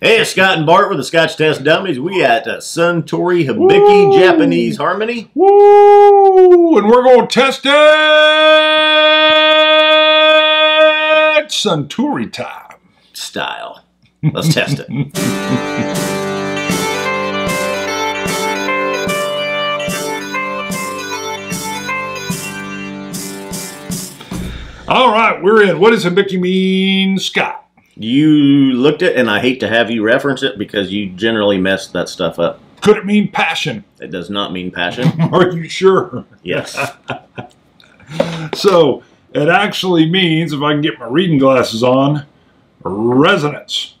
Hey, it's Scott and Bart with the Scotch Test Dummies. We at Suntory Hibiki Japanese Harmony. Woo! And we're going to test it Suntory time. Style. Let's test it. All right, we're in. What does Hibiki mean, Scott? You looked at, and I hate to have you reference it because you generally mess that stuff up. Could it mean passion? It does not mean passion. Are you sure? Yes. So, it actually means, if I can get my reading glasses on, resonance.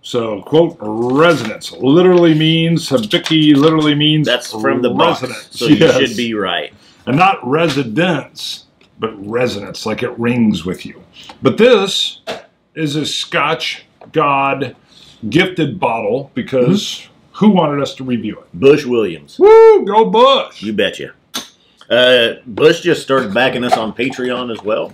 So, quote, resonance. Literally means, Hibiki literally means that's from the box, resonance. so you should be right. And not residence, but resonance, like it rings with you. But this is a Scotch God gifted bottle because who wanted us to review it? Bush Williams. Woo! Go Bush! You betcha. Bush just started backing us on Patreon as well.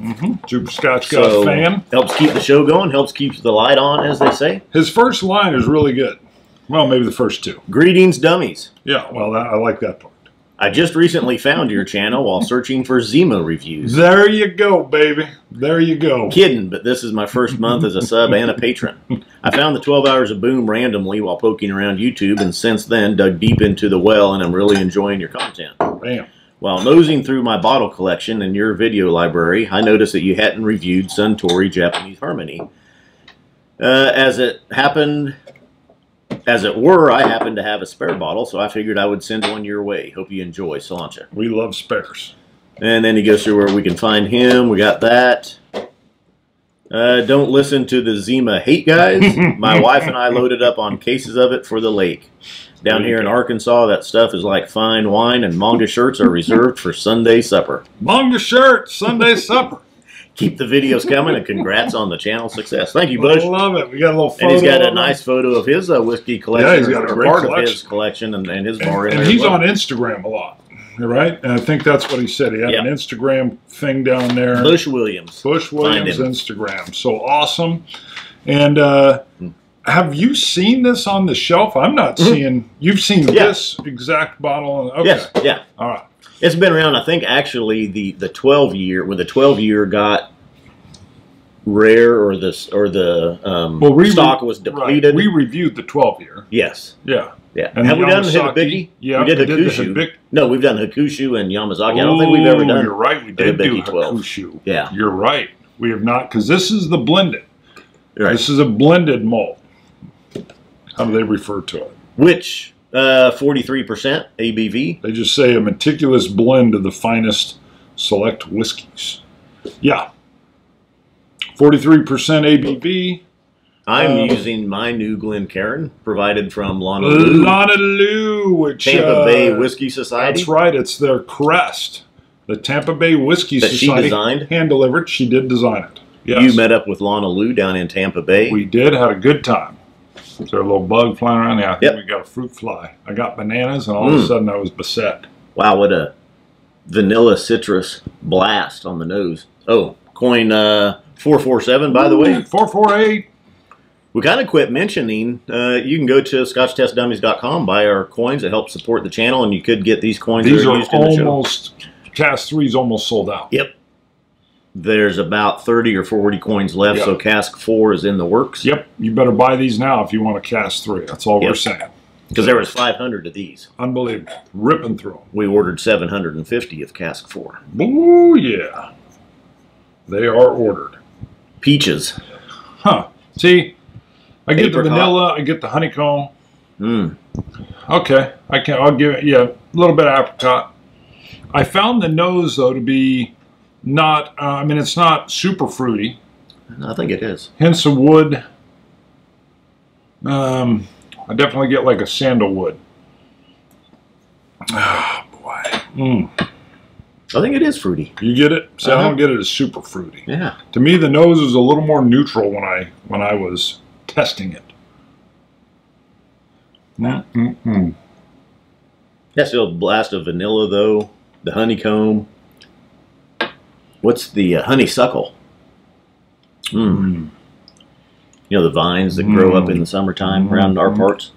Super Scotch God fan. Helps keep the show going, helps keep the light on, as they say. His first line is really good. Well, maybe the first two. Greetings, dummies. Yeah, well, I like that part. I just recently found your channel while searching for Zima reviews. There you go, baby. There you go. Kidding, but this is my first month as a sub and a patron. I found the 12 Hours of Boom randomly while poking around YouTube, and since then dug deep into the well, and I'm really enjoying your content. Bam. While nosing through my bottle collection and your video library, I noticed that you hadn't reviewed Suntory Japanese Harmony. As it were, I happened to have a spare bottle, so I figured I would send one your way. Hope you enjoy. Cilantro. We love spares. And then he goes through where we can find him. We got that. Don't listen to the Zima hate guys. My wife and I loaded up on cases of it for the lake. Down here in Arkansas, that stuff is like fine wine, and manga shirts are reserved for Sunday supper. Manga shirts, Sunday supper. Keep the videos coming, and congrats on the channel success. Thank you, Bush. I love it. We got a little photo. And he's got a nice photo of his whiskey collection. Yeah, he's got a great part collection. of his collection and his bar in and there. he's on Instagram a lot, right? And I think that's what he said. He had an Instagram thing down there. Bush Williams. Bush Williams Instagram. So awesome. And have you seen this on the shelf? I'm not seeing. You've seen this exact bottle. Okay. Yes. Yeah. All right. It's been around. I think actually the 12 year when the 12 year got rare or the stock was depleted. Right. We reviewed the 12 year. Yes. Yeah. Yeah. And have we done Hibiki? Yeah. We did Hakushu. No, we've done Hakushu and Yamazaki. I don't think we've ever done. You're right. We did do Hibiki Hakushu. Yeah. You're right. We have not, because this is the blended. Right. This is a blended malt. How do they refer to it? Which 43% ABV. They just say a meticulous blend of the finest select whiskeys. Yeah. 43% ABV. I'm using my new Glencairn, provided from Lana Lou. Which Tampa Bay Whiskey Society. That's right. It's their crest. The Tampa Bay Whiskey Society. She designed. Hand delivered. She did design it. Yes. You met up with Lana Lou down in Tampa Bay. We did. Had a good time. Is there a little bug flying around? Yeah, I think we got a fruit fly. I got bananas, and all of a sudden I was beset. Wow, what a vanilla citrus blast on the nose. Oh, coin 447, by the way. 448. We kind of quit mentioning, you can go to scotchtestdummies.com, buy our coins. It helps support the channel, and you could get these coins that are used in the show. Cask 3 is almost sold out. Yep. There's about 30 or 40 coins left, so Cask 4 is in the works. Yep. You better buy these now if you want a Cask 3. That's all we're saying. Because there was 500 of these. Unbelievable. Ripping through them. We ordered 750 of Cask 4. Ooh, yeah. They are ordered. Peaches. Huh. See, I get the vanilla, I get the honeycomb. Okay. I'll give it, a little bit of apricot. I found the nose, though, to be not, I mean, it's not super fruity. I think it is. Hints of wood. I definitely get like a sandalwood. Oh, boy. I think it is fruity. You get it? See, I don't get it as super fruity. Yeah. To me, the nose is a little more neutral when I was testing it. That's still a blast of vanilla, though. The honeycomb. What's the honeysuckle? You know, the vines that grow up in the summertime around our parts.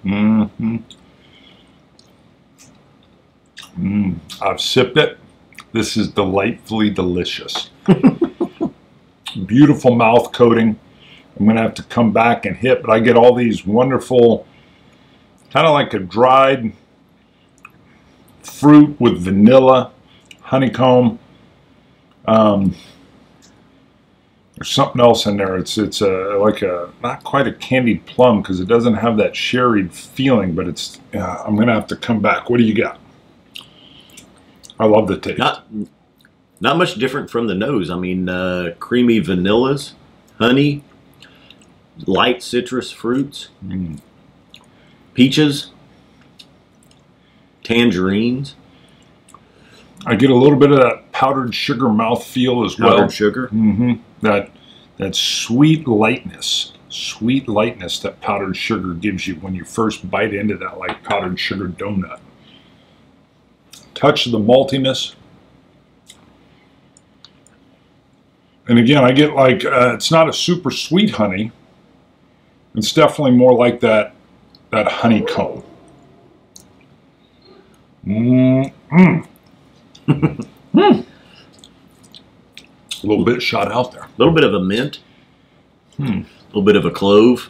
I've sipped it. This is delightfully delicious. Beautiful mouth coating. I'm going to have to come back and hit, but I get all these wonderful, kind of like a dried fruit with vanilla, honeycomb. There's something else in there. It's like a, not quite a candied plum because it doesn't have that sherried feeling, but it's, I'm going to have to come back. What do you got? I love the taste. Not much different from the nose. I mean, creamy vanillas, honey, light citrus fruits, peaches, tangerines. I get a little bit of that powdered sugar mouthfeel as well. Powdered sugar. That sweet lightness that powdered sugar gives you when you first bite into that, like powdered sugar donut. Touch of the maltiness. And again, I get like, it's not a super sweet honey. It's definitely more like that honeycomb. A little bit shot out there. A little bit of a mint. A little bit of a clove.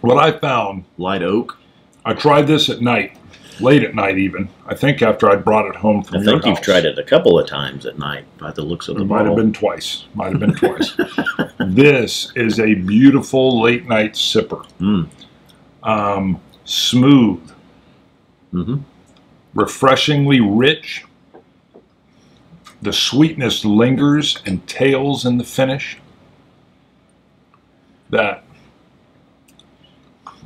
What I found... Light oak. I tried this at night. Late at night even. I think after I brought it home from your house. I think you've tried it a couple of times at night by the looks of the bottle. Might have been twice. Might have been twice. This is a beautiful late night sipper. Smooth. Refreshingly rich. The sweetness lingers and tails in the finish.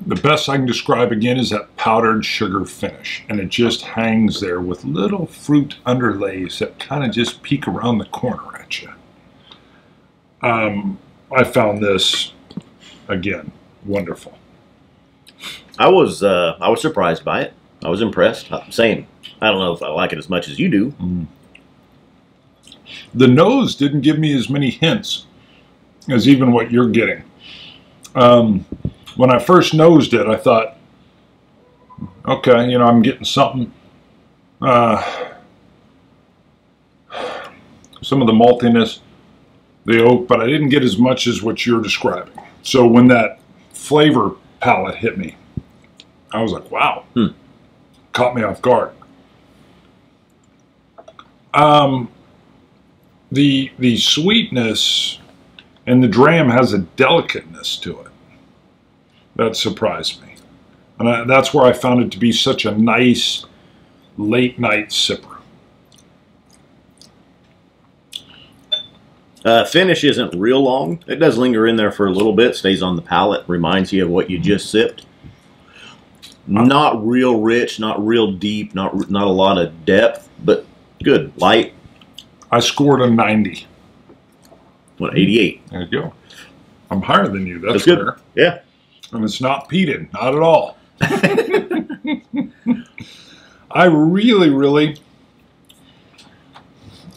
The best I can describe again is that powdered sugar finish, and it just hangs there with little fruit underlays that kind of just peek around the corner at you. I found this again wonderful. I was surprised by it. I was impressed. Same. I don't know if I like it as much as you do. The nose didn't give me as many hints as even what you're getting. When I first nosed it, I thought, okay, you know, I'm getting something. Some of the maltiness, the oak, but I didn't get as much as what you're describing. So when that flavor palette hit me, I was like, wow. Caught me off guard. The sweetness and the dram has a delicateness to it that surprised me, and that's where I found it to be such a nice late night sipper. Finish isn't real long. It does linger in there for a little bit, stays on the palate, reminds you of what you just sipped. Not real rich, not real deep, not a lot of depth, but good, light. I scored a 90. What, 88? There you go. I'm higher than you. That's good. Fair. Yeah. And it's not peated, not at all. I really, really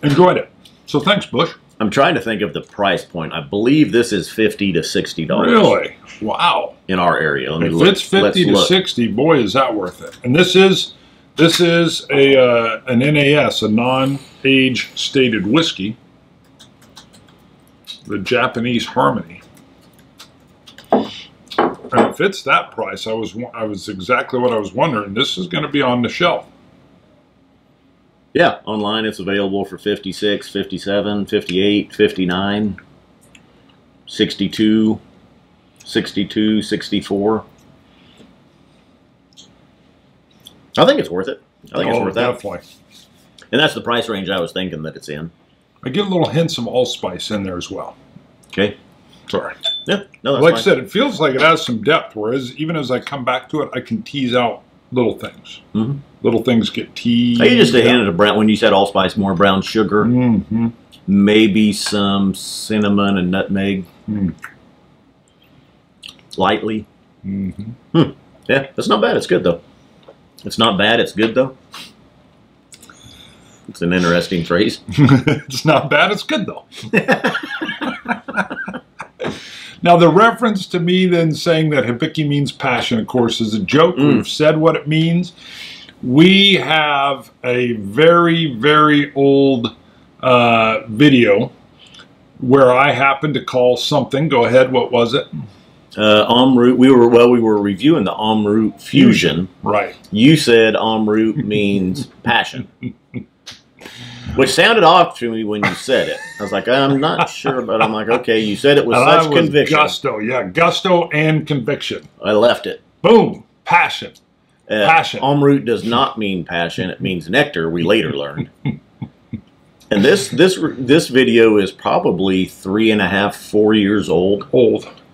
enjoyed it. So thanks, Bush. I'm trying to think of the price point. I believe this is $50 to $60. Really? Wow. In our area. Let me if look. It's 50 to 60, boy, is that worth it. And this is an NAS, a non-age stated whiskey, the Japanese Harmony. And if it's that price, I was exactly what I was wondering. This is going to be on the shelf. Yeah, online it's available for 56, 57, 58, 59, 62, 62, 64. I think it's worth it. I think it's worth that. Definitely. And that's the price range I was thinking that it's in. I get little hints of allspice in there as well. Okay. Sorry. Yeah, no, that's like fine. I said, it feels like it has some depth, whereas even as I come back to it, I can tease out little things. Little things get teased. Maybe just a hint of brown, when you said allspice, more brown sugar. Maybe some cinnamon and nutmeg. Lightly. Yeah, that's not bad. It's good, though. It's not bad. It's good, though. It's an interesting phrase. It's not bad. It's good, though. Now, the reference to me then saying that Hibiki means passion, of course, is a joke. We've said what it means. We have a very, very old video where I happened to call something. Go ahead. What was it? Amrut. We were reviewing the Amrut Fusion. Right. You said Amrut means passion, which sounded off to me when you said it. I was like, I'm not sure, but I'm like, okay, you said it with such conviction. Gusto, yeah, gusto and conviction. I left it. Boom, passion. Passion. Amrut does not mean passion; it means nectar. We later learned. And this video is probably 3.5, 4 years old.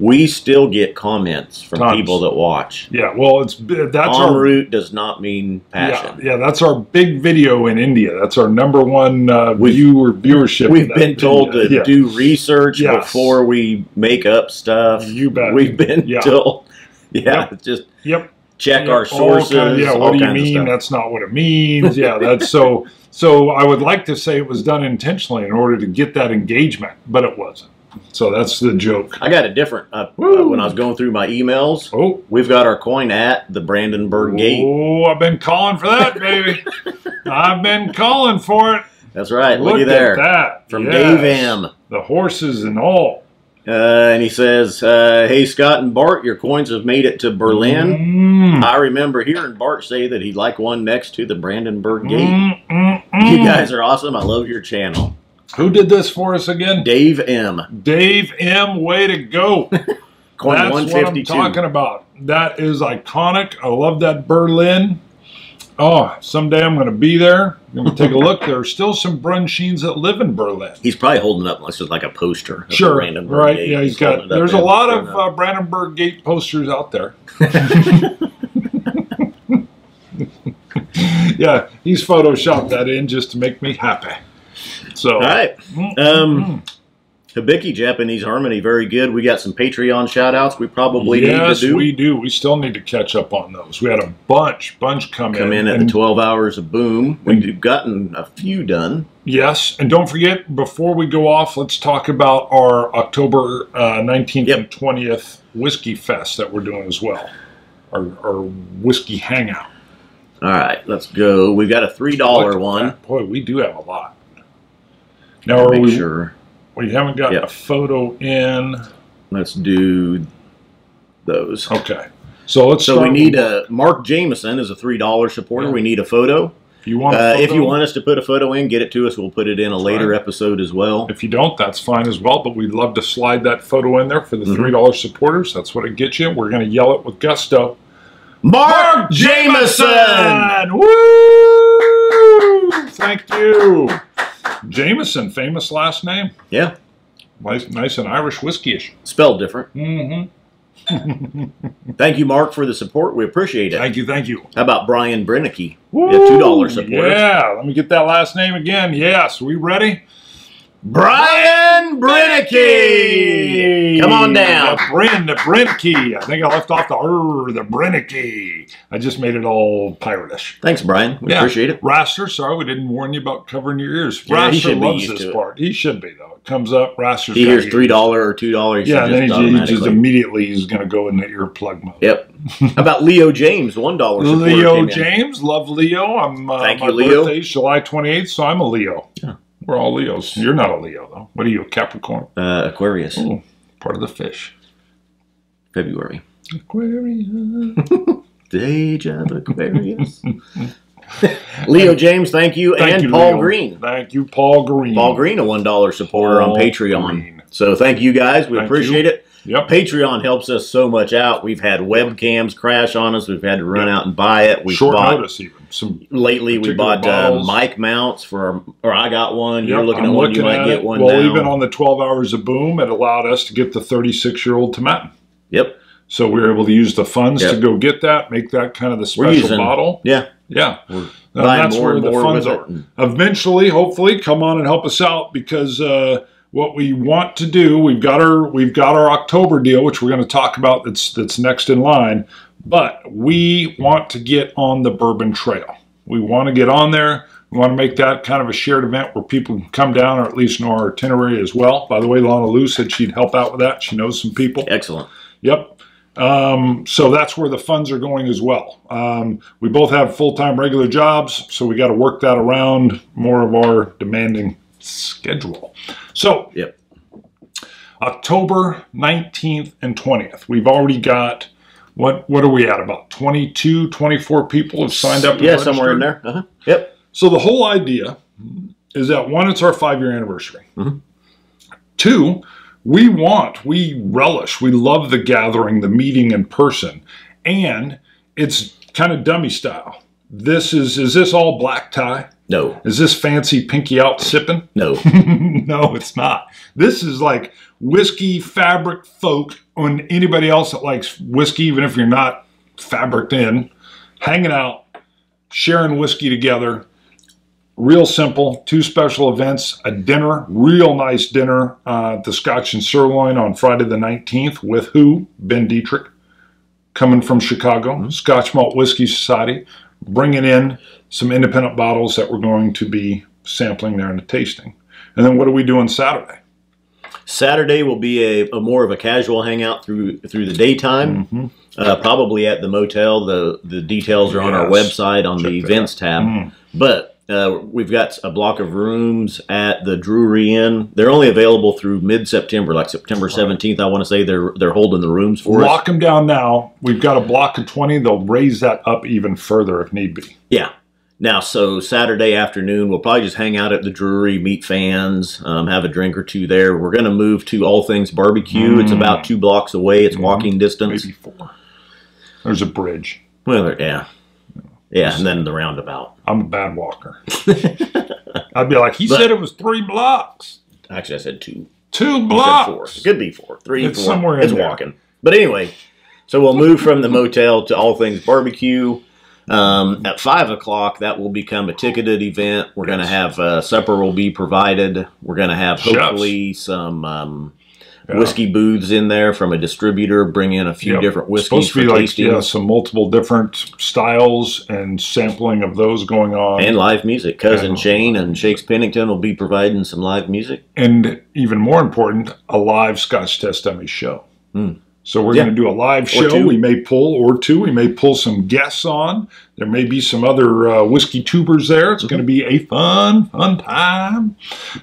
We still get comments from people that watch. Yeah, well, that's Amrut does not mean passion. Yeah, that's our big video in India. That's our #1 viewership. We've been told to do research before we make up stuff. You bet. We've been told, just check our sources. What do you mean? That's not what it means. Yeah, that's so. So I would like to say it was done intentionally in order to get that engagement, but it wasn't. So that's the joke. I got a different, when I was going through my emails, we've got our coin at the Brandenburg Gate. Oh, I've been calling for that, baby. I've been calling for it. That's right. Look at that. From Dave M. The horses and all. And he says, hey, Scott and Bart, your coins have made it to Berlin. I remember hearing Bart say that he'd like one next to the Brandenburg Gate. You guys are awesome. I love your channel. Who did this for us again? Dave M. Dave M. Way to go. Coin That's 152. what I'm talking about. That is iconic. I love that Berlin. Oh, someday I'm going to be there. I'm going to take a look. There are still some Bruncheens that live in Berlin. He's probably holding up just like a poster. Sure, right. Gate. Yeah, he's got. There's a lot of Brandenburg Gate posters out there. Yeah, he's photoshopped that in just to make me happy. So, all right. Hibiki Japanese Harmony, very good. We got some Patreon shout-outs we probably need to do. Yes, we do. We still need to catch up on those. We had a bunch come in. At the 12 hours of boom. We've gotten a few done. Yes, and don't forget, before we go off, let's talk about our October 19th and 20th Whiskey Fest that we're doing as well. Our Whiskey Hangout. All right, let's go. We've got a $3 one. Boy, we do have a lot. Now, are we sure? We haven't got a photo in. Let's do those. Okay. So let's we need a Mark Jameson is a $3 supporter. We need a photo. If you want if you want us to put a photo in, get it to us. We'll put it in a later episode as well. If you don't, that's fine as well. But we'd love to slide that photo in there for the $3 supporters. That's what it gets you. We're going to yell it with gusto. Mark Jameson! Woo! Thank you. Jameson, famous last name. Yeah. Nice and Irish whiskey-ish. Spelled different. Mm-hmm. Thank you, Mark, for the support. We appreciate it. Thank you, thank you. How about Brian Brennicky? $2 supporter. Yeah, let me get that last name again. Yes, we ready? Brian Brennicky! Come on down. The Brennicky. I think I left off the Brennicky. I just made it all pirate-ish. Thanks, Brian. We appreciate it. Raster, sorry we didn't warn you about covering your ears. Raster loves this part. He should be, though. It comes up, Raster's he hears $3 or $2. Yeah, and then he just immediately he's going to go in the earplug mode. Yep. How about Leo James, $1 supporter? Leo James, love Leo. Thank you, my Leo. birthday's July 28th, so I'm a Leo. Yeah. We're all Leos. You're not a Leo, though. What are you, a Capricorn? Aquarius. Oh, part of the fish. February. Aquarius. The age of Aquarius. Leo James, thank you. Thank you, Paul Leo. Green. Thank you, Paul Green. Paul Green, a $1 supporter on Patreon. Green. So thank you, guys. We appreciate it. Yep. Patreon helps us so much out. We've had webcams crash on us. We've had to run out and buy it. We Short notice, even. Lately, we bought mic mounts for, or I got one. You're looking at one. You might get one. Well, now. Even on the 12 hours of boom, it allowed us to get the 36-year-old tomatin. Yep. So we were able to use the funds to go get that, make that kind of the special bottle. Yeah. Yeah. That's where the funds are. Eventually, hopefully, come on and help us out because what we want to do, we've got our October deal, which we're going to talk about. That's next in line. But we want to get on the Bourbon Trail. We want to get on there. We want to make that kind of a shared event where people can come down, or at least know our itinerary as well. By the way, Lana Lou said she'd help out with that. She knows some people. Excellent. Yep. So that's where the funds are going as well. We both have full-time regular jobs, so we got to work that around more of our demanding schedule. So, yep. October 19th and 20th. We've already got, what are we at? About 22, 24 people have signed up. Yeah, somewhere in there. Yep. So the whole idea is that, one, it's our 5-year anniversary. Mm-hmm. 2, we relish, we love the gathering, the meeting in person. And it's kind of dummy style. Is this all black tie? No. Is this fancy pinky out sipping? No. No, it's not. This is like whiskey, fabric, folk, and anybody else that likes whiskey, even if you're not fabriced in, hanging out, sharing whiskey together. Real simple. 2 special events, a dinner, real nice dinner at the Scotch and Sirloin on Friday the 19th with who? Ben Dietrich, coming from Chicago, Scotch Malt Whiskey Society, bringing in some independent bottles that we're going to be sampling there in the tasting. And then what are we doing Saturday? Saturday will be a more of a casual hangout through the daytime, probably at the motel. The details are on our website on the events tab. But we've got a block of rooms at the Drury Inn. They're only available through mid-September, like September 17th. I want to say they're holding the rooms for us. Lock them down now. We've got a block of 20. They'll raise that up even further if need be. Yeah. Now, so Saturday afternoon, we'll probably just hang out at the Drury, meet fans, have a drink or two there. We're going to move to All Things Barbecue. It's about 2 blocks away. It's walking distance. Maybe 4. There's a bridge. Well, yeah. Yeah, and then the roundabout. I'm a bad walker. I'd be like, he said it was 3 blocks. Actually, I said 2. 2 blocks. It could be 4. 3, it's 4. Somewhere in it's there. Walking. But anyway, so we'll move from the motel to All Things Barbecue. At 5 o'clock, that will become a ticketed event. We're going to have supper will be provided. We're going to have hopefully some whiskey booths in there from a distributor. Bring in a few different whiskeys for tasting. Some multiple different styles and sampling of those going on. And live music. Cousin Shane and Shakes Pennington will be providing some live music. And even more important, a live Scotch Test Dummy show. So we're going to do a live show. We may pull some guests on. There may be some other whiskey tubers there. It's going to be a fun time.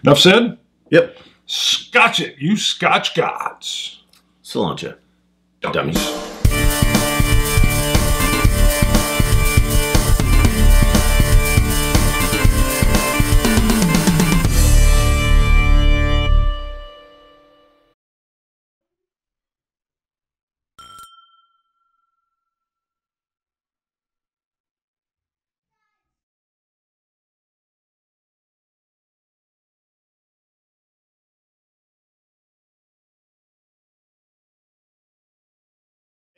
Enough said? Yep. Scotch it, you Scotch gods. Cilantro. Dummies.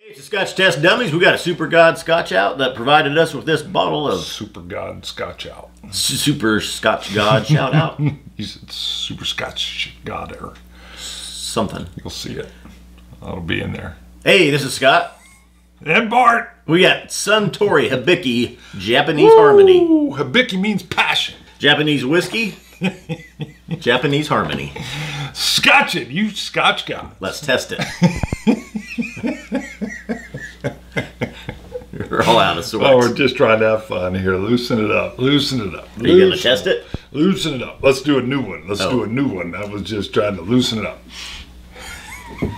Hey, it's the Scotch Test Dummies. We got a Super God Scotch out that provided us with this bottle of Super God Scotch out. Super Scotch God shout out. He said Super Scotch God error. Something. You'll see it. That'll be in there. Hey, this is Scott. And Bart. We got Suntory Hibiki Japanese Harmony. Hibiki means passion. Japanese whiskey. Japanese harmony. Scotch it, you Scotch God. Let's test it. We're all out of sorts. Oh, we're just trying to have fun here. Loosen it up. Loosen it up. Are you going to test it? Loosen it up. Let's do a new one. Let's do a new one. I was just trying to loosen it up.